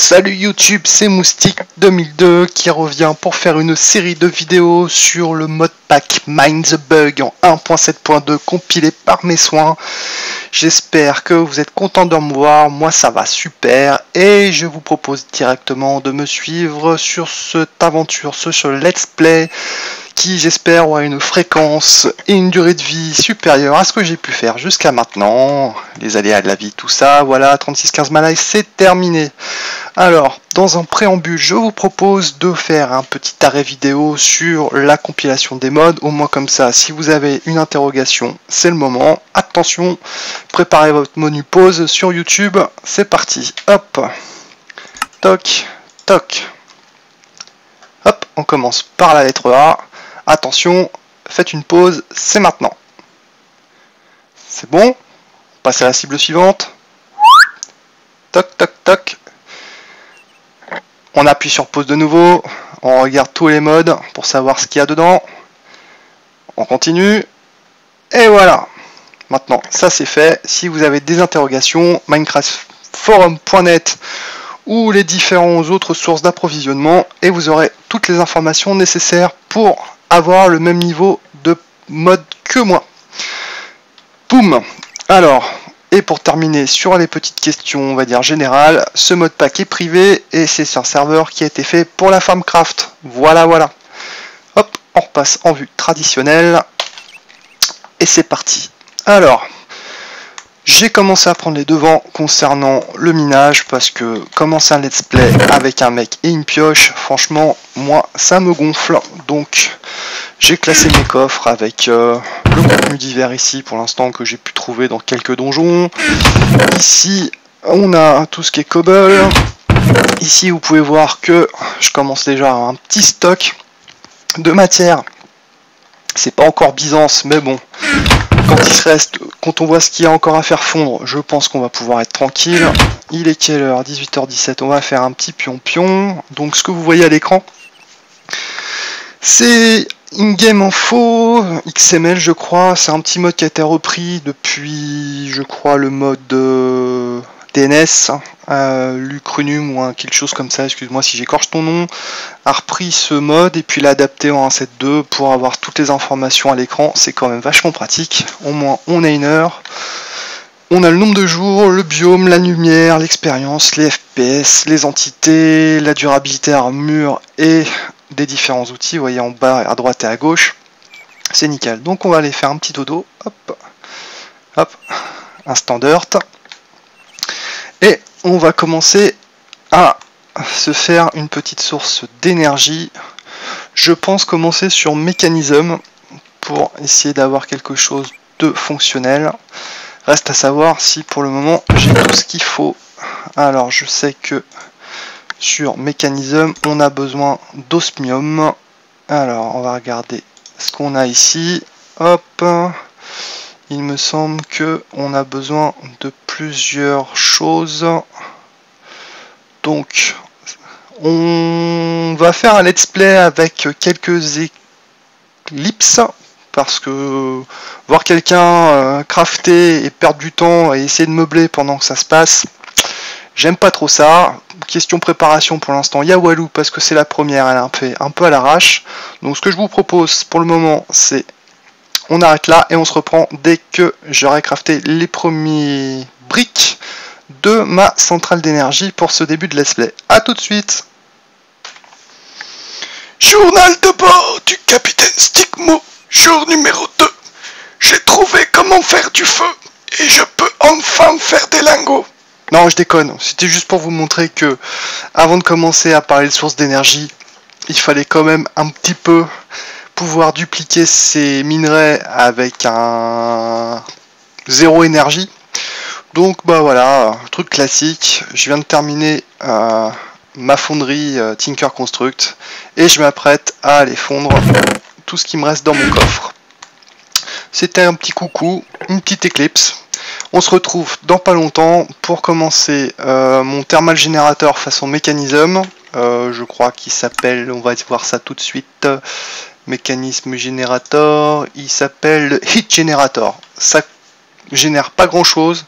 Salut YouTube, c'est Moustique 2002 qui revient pour faire une série de vidéos sur le modpack Mind the Bug en 1.7.2 compilé par mes soins. J'espère que vous êtes contents de me voir, moi ça va super et je vous propose directement de me suivre sur cette aventure, ce let's play qui j'espère aura une fréquence et une durée de vie supérieure à ce que j'ai pu faire jusqu'à maintenant. Les aléas de la vie, tout ça, voilà, 3615 Malais, c'est terminé. Alors, dans un préambule, je vous propose de faire un petit arrêt vidéo sur la compilation des mods, au moins comme ça, si vous avez une interrogation, c'est le moment. Attention, préparez votre menu pause sur YouTube, c'est parti, hop, toc, toc. Hop, on commence par la lettre A. Attention, faites une pause, c'est maintenant. C'est bon, on passe à la cible suivante. Toc, toc, toc. On appuie sur pause de nouveau, on regarde tous les modes pour savoir ce qu'il y a dedans. On continue, et voilà. Maintenant, ça c'est fait. Si vous avez des interrogations, minecraftforum.net ou les différentes autres sources d'approvisionnement, et vous aurez toutes les informations nécessaires pour avoir le même niveau de mode que moi. Boum. Alors, et pour terminer sur les petites questions, on va dire générales, ce modpack est privé et c'est sur un serveur qui a été fait pour la Farmcraft. Voilà, voilà. Hop, on repasse en vue traditionnelle et c'est parti. Alors, j'ai commencé à prendre les devants concernant le minage parce que commencer un let's play avec un mec et une pioche, franchement, moi, ça me gonfle. Donc, j'ai classé mes coffres avec le contenu divers ici pour l'instant que j'ai pu trouver dans quelques donjons. Ici, on a tout ce qui est cobble. Ici, vous pouvez voir que je commence déjà à avoir un petit stock de matière. C'est pas encore Byzance, mais bon. Quand on voit ce qu'il y a encore à faire fondre, je pense qu'on va pouvoir être tranquille. Il est quelle heure? 18h17, on va faire un petit pion-pion. Donc ce que vous voyez à l'écran, c'est in-game info, XML je crois. C'est un petit mode qui a été repris depuis, je crois, le mode DNS. Lucrunum ou quelque chose comme ça, excuse-moi si j'écorche ton nom, a repris ce mode et puis l'a adapté en 1.7.2 pour avoir toutes les informations à l'écran. C'est quand même vachement pratique. Au moins on a une heure, on a le nombre de jours, le biome, la lumière, l'expérience, les FPS, les entités, la durabilité armure et des différents outils. Vous voyez en bas à droite et à gauche, c'est nickel. Donc on va aller faire un petit dodo, hop, hop, un standard. Et on va commencer à se faire une petite source d'énergie. Je pense commencer sur mécanisme pour essayer d'avoir quelque chose de fonctionnel. Reste à savoir si pour le moment j'ai tout ce qu'il faut. Alors je sais que sur mécanisme on a besoin d'osmium. Alors on va regarder ce qu'on a ici. Hop. Il me semble que on a besoin de plusieurs choses. Donc, on va faire un let's play avec quelques ellipses parce que voir quelqu'un crafter et perdre du temps et essayer de meubler pendant que ça se passe, j'aime pas trop ça. Question préparation pour l'instant, il y a Walou parce que c'est la première, elle a fait un peu à l'arrache. Donc, ce que je vous propose pour le moment, c'est on arrête là et on se reprend dès que j'aurai crafté les premiers briques de ma centrale d'énergie pour ce début de let's play. A tout de suite. Journal de bord du capitaine Stigmo, jour numéro 2. J'ai trouvé comment faire du feu et je peux enfin faire des lingots. Non, je déconne. C'était juste pour vous montrer que avant de commencer à parler de sources d'énergie, il fallait quand même un petit peu pouvoir dupliquer ces minerais avec un zéro énergie. Donc bah voilà, truc classique. Je viens de terminer ma fonderie Tinker Construct et je m'apprête à aller fondre tout ce qui me reste dans mon coffre. C'était un petit coucou, une petite éclipse. On se retrouve dans pas longtemps pour commencer mon thermal générateur façon mécanisme. Je crois qu'il s'appelle, on va voir ça tout de suite. Mécanisme générateur, il s'appelle Heat Generator. Ça génère pas grand chose,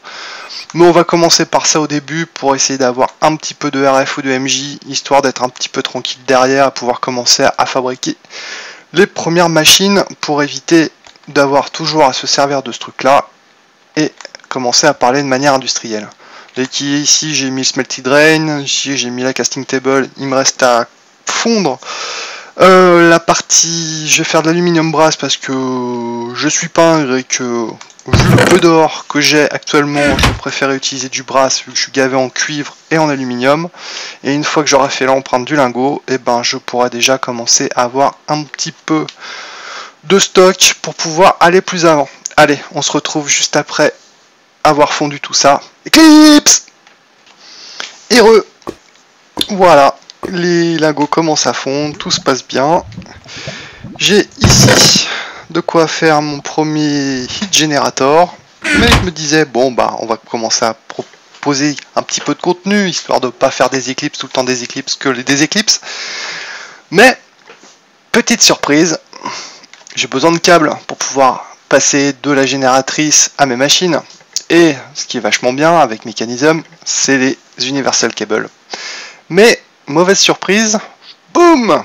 mais on va commencer par ça au début pour essayer d'avoir un petit peu de RF ou de MJ, histoire d'être un petit peu tranquille derrière, à pouvoir commencer à fabriquer les premières machines pour éviter d'avoir toujours à se servir de ce truc là et commencer à parler de manière industrielle. Ici j'ai mis le smelting drain, ici j'ai mis la casting table, il me reste à fondre la partie, je vais faire de l'aluminium brass parce que je suis pingre et que vu le peu d'or que j'ai actuellement, je préfère utiliser du brass vu que je suis gavé en cuivre et en aluminium. Et une fois que j'aurai fait l'empreinte du lingot, et ben je pourrai déjà commencer à avoir un petit peu de stock pour pouvoir aller plus avant. Allez, on se retrouve juste après avoir fondu tout ça. Eclipse! Heureux! Voilà, les lingots commencent à fondre, tout se passe bien. J'ai ici de quoi faire mon premier heat generator, mais je me disais bon bah on va commencer à proposer un petit peu de contenu histoire de pas faire des éclipses tout le temps, des éclipses que des éclipses. Mais petite surprise, j'ai besoin de câbles pour pouvoir passer de la génératrice à mes machines, et ce qui est vachement bien avec Mechanism, c'est les universal cables. Mais mauvaise surprise, boum,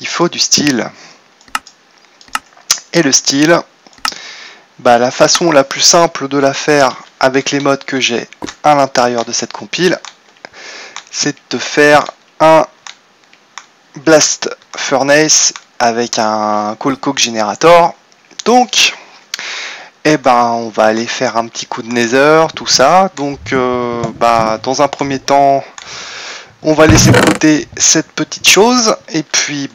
il faut du steel. Et le steel, bah, la façon la plus simple de la faire avec les modes que j'ai à l'intérieur de cette compile, c'est de faire un blast furnace avec un coal coke generator. Donc, eh ben, on va aller faire un petit coup de nether, tout ça. Donc, dans un premier temps, on va laisser de côté cette petite chose et puis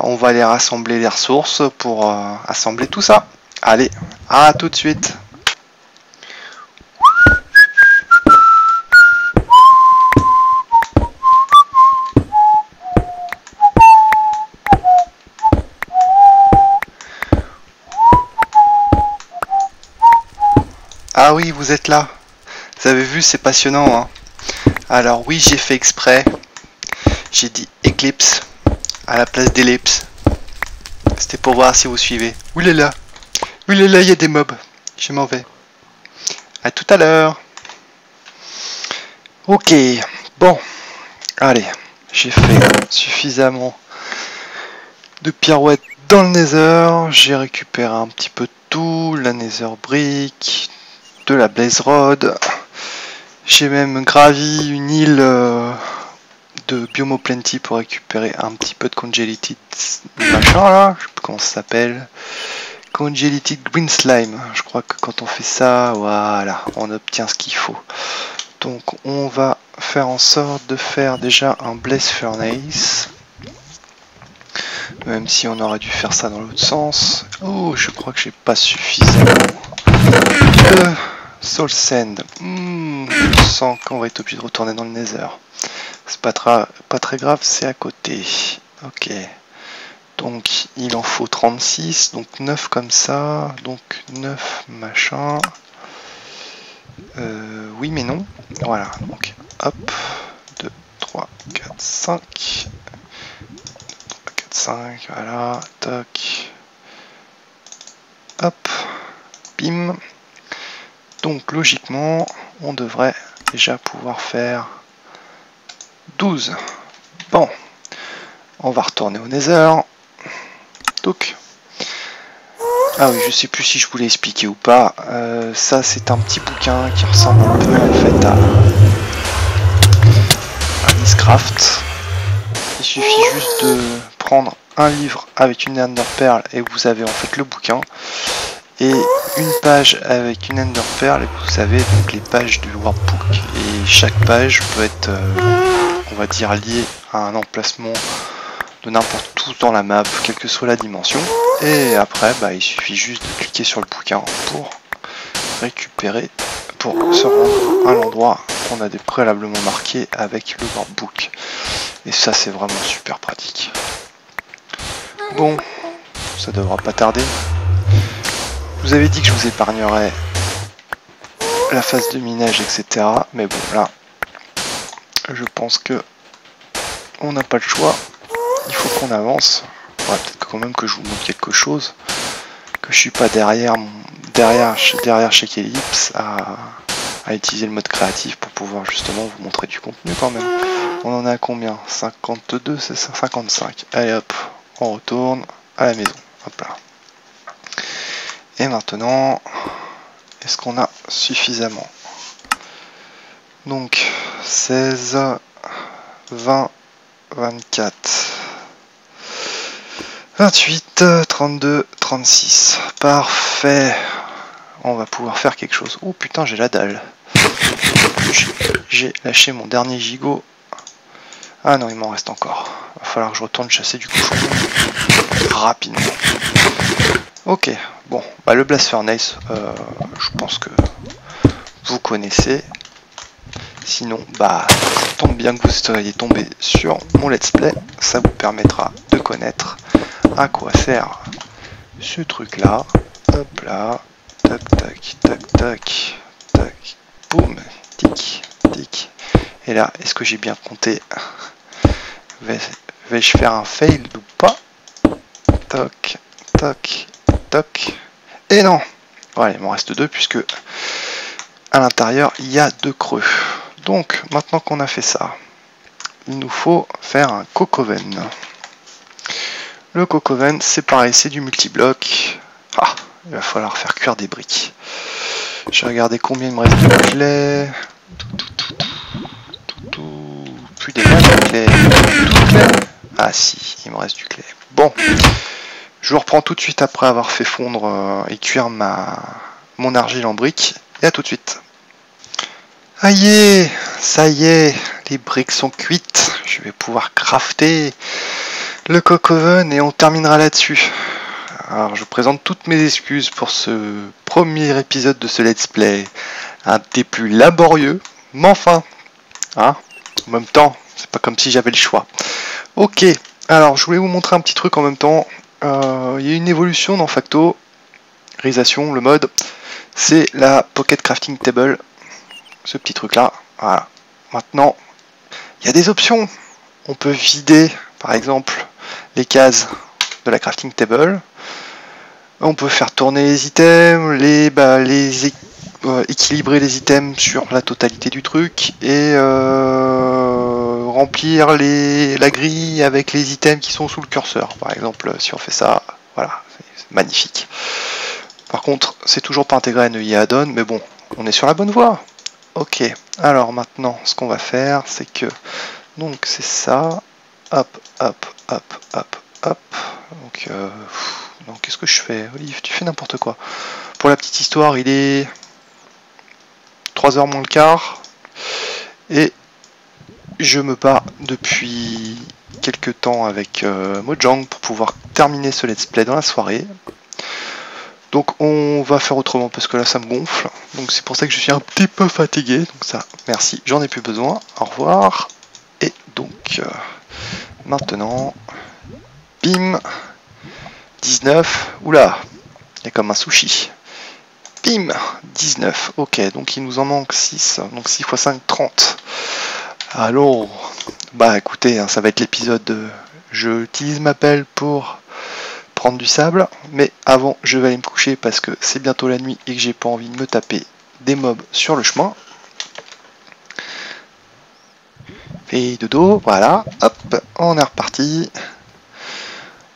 on va aller rassembler les ressources pour assembler tout ça. Allez, à tout de suite. Ah oui, vous êtes là. Vous avez vu, c'est passionnant, hein. Alors oui, j'ai fait exprès. J'ai dit Eclipse à la place d'ellipse. C'était pour voir si vous suivez. Oulala, oulala, il y a des mobs. Je m'en vais. À tout à l'heure. Ok, bon. Allez, j'ai fait suffisamment de pirouettes dans le nether. J'ai récupéré un petit peu de tout. La nether brick, de la blaze rod. J'ai même gravi une île de Biomo Plenty pour récupérer un petit peu de Congelated machin là, je sais plus comment ça s'appelle. Congelated Green Slime. Je crois que quand on fait ça, voilà, on obtient ce qu'il faut. Donc on va faire en sorte de faire déjà un Blaze Furnace. Même si on aurait dû faire ça dans l'autre sens. Oh, je crois que j'ai pas suffisamment de Soul Sand. Je sens qu'on va être obligé de retourner dans le Nether. C'est pas très grave, c'est à côté. Ok. Donc il en faut 36, donc 9 comme ça, donc 9 machin. Oui mais non. Voilà, donc hop, 2, 3, 4, 5. 3, 4, 5, voilà, toc. Hop, bim. Donc logiquement, on devrait déjà pouvoir faire 12. Bon, on va retourner au Nether. Donc, ah oui, je sais plus si je voulais expliquer ou pas. Ça, c'est un petit bouquin qui ressemble un peu en fait à Minecraft. Il suffit juste de prendre un livre avec une Ender Pearl et vous avez en fait le bouquin. Et une page avec une Ender Pearl et vous avez donc les pages du workbook. Et chaque page peut être, on va dire, liée à un emplacement de n'importe où dans la map, quelle que soit la dimension. Et après, il suffit juste de cliquer sur le bouquin pour récupérer, pour se rendre à l'endroit qu'on a préalablement marqué avec le workbook. Et ça, c'est vraiment super pratique. Bon, ça devra pas tarder. Je vous avais dit que je vous épargnerais la phase de minage, etc. Mais bon, là, je pense que on n'a pas le choix. Il faut qu'on avance. Ouais, peut-être quand même que je vous montre quelque chose que je suis pas derrière chaque ellipse à utiliser le mode créatif pour pouvoir justement vous montrer du contenu quand même. On en a combien? 52, c'est ça? 55. Allez hop, on retourne à la maison. Hop là. Et maintenant, est-ce qu'on a suffisamment? Donc 16, 20, 24, 28, 32, 36. Parfait. On va pouvoir faire quelque chose. Oh putain, j'ai la dalle. J'ai lâché mon dernier gigot. Ah non, il m'en reste encore. Va falloir que je retourne chasser du cochon rapidement. Ok, bon, bah le Blast Furnace, je pense que vous connaissez. Sinon, bah, ça tombe bien que vous soyez tombé sur mon let's play. Ça vous permettra de connaître à quoi sert ce truc là. Hop là, tac, tac, tac, tac, tac, boum, tic, tic. Et là, est-ce que j'ai bien compté? Vais-je faire un fail ou pas? Toc, toc, toc. Et non! Voilà, il m'en reste 2 puisque à l'intérieur, il y a 2 creux. Donc, maintenant qu'on a fait ça, il nous faut faire un cocoven. Le cocoven, c'est pareil, c'est du multibloc. Ah, il va falloir faire cuire des briques. Je vais regarder combien il me reste de clés. Plus des masses de clés. Ah si, il me reste du clé. Bon, je vous reprends tout de suite après avoir fait fondre et cuire mon argile en briques. Et à tout de suite. Aïe, ça y est, les briques sont cuites. Je vais pouvoir crafter le cocoven et on terminera là-dessus. Alors je présente toutes mes excuses pour ce premier épisode de ce let's play. Un des plus laborieux, mais enfin, hein, en même temps, c'est pas comme si j'avais le choix. Ok, alors je voulais vous montrer un petit truc en même temps. Il y a une évolution dans Factorisation, le mode, c'est la Pocket Crafting Table. Ce petit truc là, voilà. Maintenant, il y a des options. On peut vider, par exemple, les cases de la crafting table. On peut faire tourner les items, équilibrer les items sur la totalité du truc et remplir la grille avec les items qui sont sous le curseur. Par exemple, si on fait ça, voilà, c'est magnifique. Par contre, c'est toujours pas intégré à NEI Add-on, mais bon, on est sur la bonne voie. Ok, alors maintenant, ce qu'on va faire, c'est que, donc c'est ça, hop, hop, hop, hop, hop, donc qu'est-ce que je fais? Olive, tu fais n'importe quoi. Pour la petite histoire, il est 3h moins le quart, et je me bats depuis quelques temps avec Mojang pour pouvoir terminer ce let's play dans la soirée. Donc on va faire autrement parce que là ça me gonfle. Donc c'est pour ça que je suis un petit peu fatigué. Donc ça, merci, j'en ai plus besoin. Au revoir. Et donc maintenant, bim, 19. Oula, il y a comme un sushi. Bim, 19. Ok, donc il nous en manque 6. Donc 6 x 5, 30. Alors, bah écoutez, hein, ça va être l'épisode. Je utilise ma pelle pour prendre du sable, mais avant je vais aller me coucher parce que c'est bientôt la nuit et que j'ai pas envie de me taper des mobs sur le chemin. Et de dos, voilà, hop, on est reparti.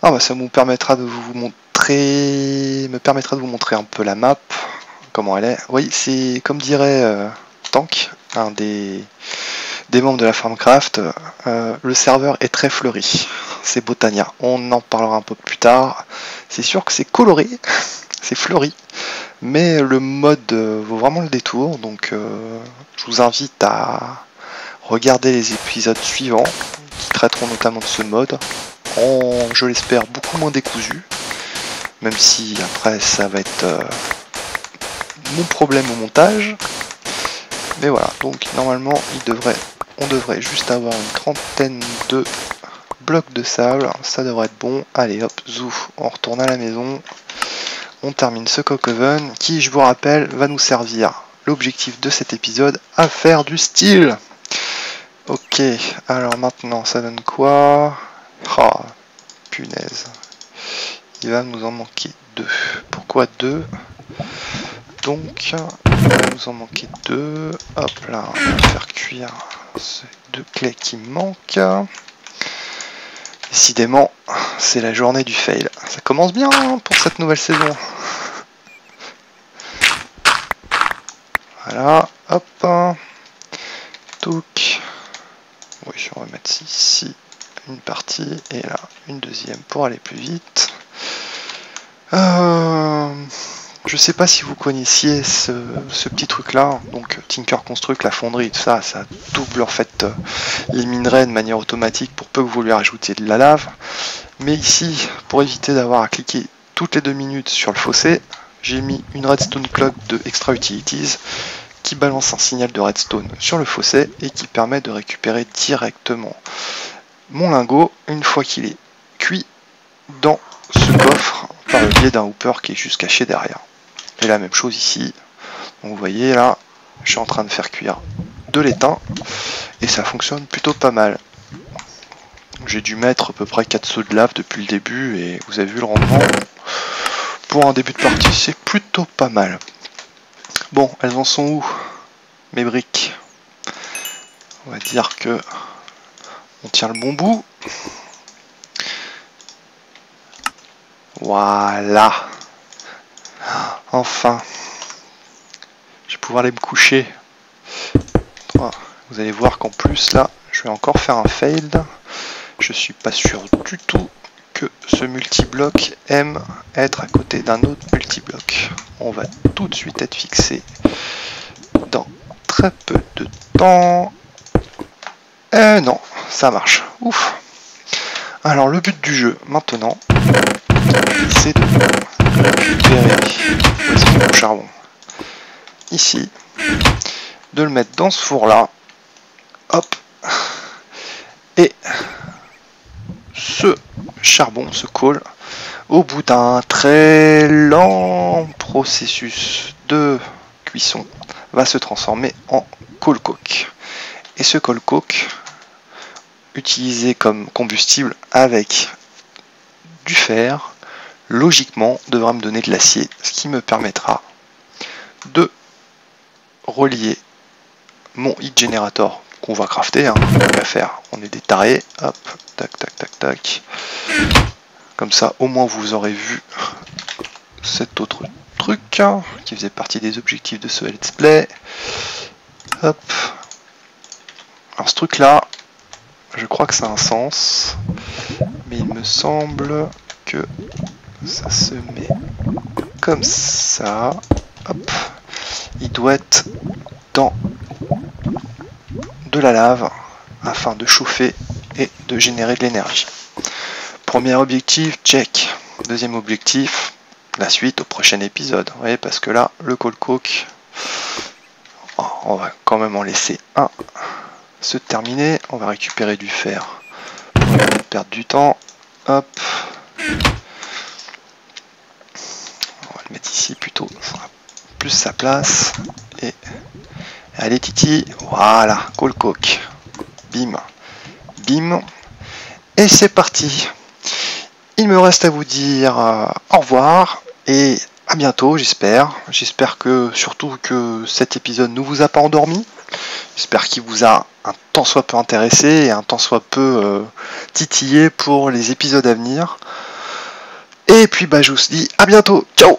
Ah bah ça me permettra de vous montrer, un peu la map, comment elle est. Oui, c'est comme dirait Tank, un des membres de la Farmcraft, le serveur est très fleuri. C'est Botania, on en parlera un peu plus tard. C'est sûr que c'est coloré, c'est fleuri, mais le mode vaut vraiment le détour, donc je vous invite à regarder les épisodes suivants qui traiteront notamment de ce mode, je l'espère, beaucoup moins décousu, même si après ça va être mon problème au montage. Mais voilà, donc normalement on devrait juste avoir une trentaine de blocs de sable, ça devrait être bon. Allez hop, zouf, on retourne à la maison, on termine ce cocoven qui, je vous rappelle, va nous servir, l'objectif de cet épisode, à faire du style. Ok, alors maintenant ça donne quoi? Ah, punaise, il va nous en manquer 2 pour quoi 2. Donc, il va nous en manquer 2. Hop là, on va faire cuire ces 2 clés qui me manquent. Décidément, c'est la journée du fail. Ça commence bien pour cette nouvelle saison. Voilà, hop. Touc. Oui, on va mettre ici une partie et là une deuxième pour aller plus vite. Je sais pas si vous connaissiez ce petit truc là, donc Tinker Construct, la fonderie, tout ça, ça double en fait les minerais de manière automatique pour peu que vous lui rajoutiez de la lave. Mais ici, pour éviter d'avoir à cliquer toutes les 2 minutes sur le fossé, j'ai mis une redstone clock de Extra Utilities qui balance un signal de redstone sur le fossé et qui permet de récupérer directement mon lingot une fois qu'il est cuit dans ce coffre par le biais d'un hooper qui est juste caché derrière. Et la même chose ici. Donc vous voyez là, je suis en train de faire cuire de l'étain et ça fonctionne plutôt pas mal. J'ai dû mettre à peu près 4 seaux de lave depuis le début et vous avez vu le rendement. Pour un début de partie, c'est plutôt pas mal. Bon, elles en sont où mes briques? On va dire que on tient le bon bout. Voilà. Enfin. Je vais pouvoir aller me coucher. Vous allez voir qu'en plus là, je vais encore faire un failed. Je suis pas sûr du tout que ce multibloc aime être à côté d'un autre multibloc. On va tout de suite être fixé dans très peu de temps. Non, ça marche. Ouf. Alors le but du jeu maintenant, c'est de récupérer mon charbon ici, de le mettre dans ce four là, hop, et ce charbon, ce coal, au bout d'un très lent processus de cuisson, va se transformer en coal coke. Et ce coal coke, utilisé comme combustible avec du fer, logiquement devra me donner de l'acier, ce qui me permettra de relier mon heat generator qu'on va crafter, hein, on va faire, on est des tarés, hop, tac tac tac tac, comme ça au moins vous aurez vu cet autre truc hein, qui faisait partie des objectifs de ce let's play. Hop, alors ce truc là, je crois que ça a un sens, mais il me semble que ça se met comme ça, hop, il doit être dans de la lave afin de chauffer et de générer de l'énergie. Premier objectif, check. Deuxième objectif, la suite au prochain épisode. Vous voyez, parce que là, le coal coke, on va quand même en laisser un se terminer. On va récupérer du fer pour ne pas perdre du temps. Hop. On va le mettre ici plutôt, ça sera plus sa place. Et allez Titi, voilà, coal coke. Bim, bim. Et c'est parti. Il me reste à vous dire au revoir et à bientôt, j'espère. J'espère que surtout que cet épisode ne vous a pas endormi. J'espère qu'il vous a un tant soit peu intéressé et un tant soit peu titillé pour les épisodes à venir. Et puis bah je vous dis à bientôt. Ciao.